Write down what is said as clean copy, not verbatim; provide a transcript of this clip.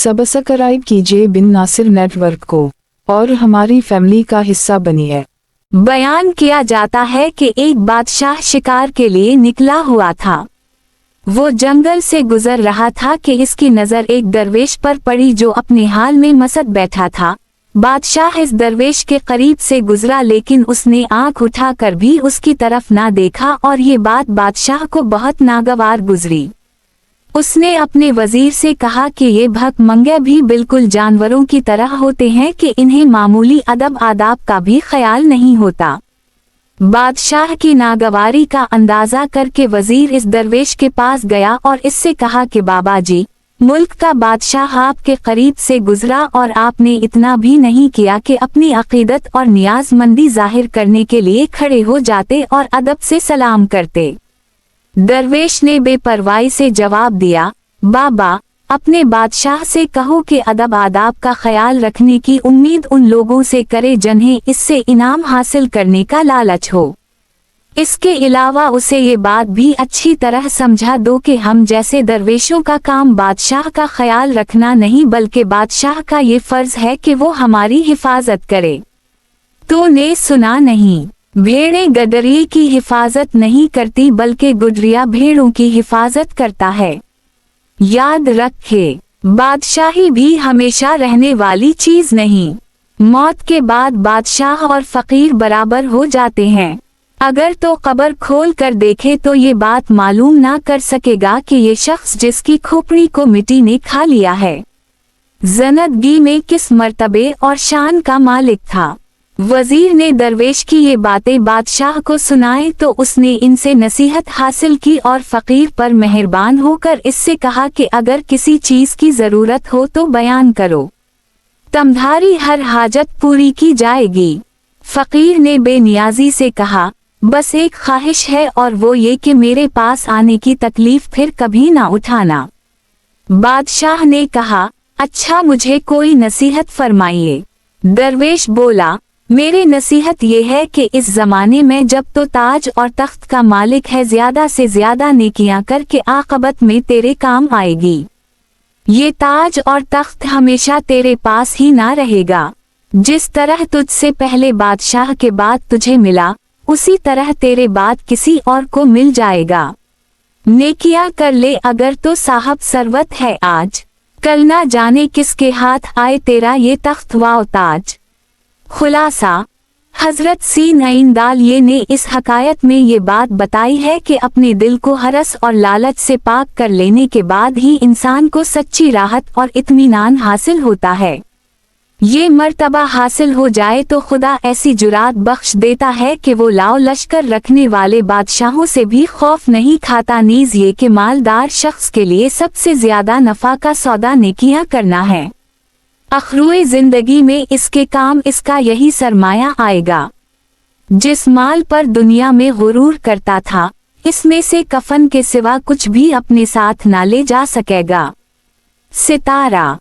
Subscribe कीजिए बिन Nasir network को और हमारी फैमिली का हिस्सा बनिए। बयान किया जाता है कि एक बादशाह शिकार के लिए निकला हुआ था। वो जंगल से गुजर रहा था कि इसकी नज़र एक दरवेश पर पड़ी जो अपने हाल में मसत बैठा था। बादशाह इस दरवेश के करीब से गुजरा, लेकिन उसने आंख उठाकर भी उसकी तरफ ना देखा और ये बात बादशाह को बहुत नागवार गुजरी। उसने अपने वजीर से कहा कि ये भकमंगे भी बिल्कुल जानवरों की तरह होते हैं कि इन्हें मामूली अदब आदाब का भी ख्याल नहीं होता। बादशाह की नागवारी का अंदाजा करके वजीर इस दरवेश के पास गया और इससे कहा कि बाबा जी, मुल्क का बादशाह आपके करीब से गुजरा और आपने इतना भी नहीं किया कि अपनी अकीदत और नियाजमंदी जाहिर करने के लिए खड़े हो जाते और अदब से सलाम करते। दरवेश ने बेपरवाही से जवाब दिया, बाबा, अपने बादशाह से कहो कि अदब आदाब का ख्याल रखने की उम्मीद उन लोगों से करे जिन्हें इससे इनाम हासिल करने का लालच हो। इसके अलावा उसे ये बात भी अच्छी तरह समझा दो कि हम जैसे दरवेशों का काम बादशाह का ख्याल रखना नहीं, बल्कि बादशाह का ये फर्ज है कि वो हमारी हिफाजत करे। तो ने सुना नहीं, भेड़ें गडरिये की हिफाजत नहीं करती बल्कि गुडरिया भेड़ों की हिफाजत करता है। याद रखे, बादशाही भी हमेशा रहने वाली चीज नहीं। मौत के बाद बादशाह और फकीर बराबर हो जाते हैं। अगर तो कब्र खोल कर देखे तो ये बात मालूम ना कर सकेगा कि ये शख्स जिसकी खोपड़ी को मिट्टी ने खा लिया है, ज़िंदगी में किस मर्तबे और शान का मालिक था। वजीर ने दरवेश की ये बातें बादशाह को सुनाए तो उसने इनसे नसीहत हासिल की और फकीर पर मेहरबान होकर इससे कहा कि अगर किसी चीज की जरूरत हो तो बयान करो, तुम्हारी हर हाजत पूरी की जाएगी। फकीर ने बेनियाजी से कहा, बस एक ख्वाहिश है और वो ये कि मेरे पास आने की तकलीफ फिर कभी ना उठाना। बादशाह ने कहा, अच्छा, मुझे कोई नसीहत फरमाइए। दरवेश बोला, मेरी नसीहत ये है कि इस जमाने में जब तो ताज और तख्त का मालिक है, ज्यादा से ज्यादा नेकियां करके आक़िबत में तेरे काम आएगी। ये ताज और तख्त हमेशा तेरे पास ही ना रहेगा। जिस तरह तुझसे पहले बादशाह के बाद तुझे मिला, उसी तरह तेरे बाद किसी और को मिल जाएगा। नेकियां कर ले अगर तो साहब सरवत है आज, कल ना जाने किसके हाथ आए तेरा ये तख्त व ताज। खुलासा, हजरत सीन दालिये ने इस हकायत में ये बात बताई है कि अपने दिल को हरस और लालच से पाक कर लेने के बाद ही इंसान को सच्ची राहत और इत्मीनान हासिल होता है। ये मर्तबा हासिल हो जाए तो खुदा ऐसी जुरात बख्श देता है कि वो लाओ लश्कर रखने वाले बादशाहों से भी खौफ नहीं खाता। नीज ये कि मालदार शख्स के लिए सबसे ज्यादा नफा का सौदा नेकियां करना है। आखिरी जिंदगी में इसके काम इसका यही सरमाया आएगा। जिस माल पर दुनिया में गुरूर करता था, इसमें से कफन के सिवा कुछ भी अपने साथ ना ले जा सकेगा। सितारा।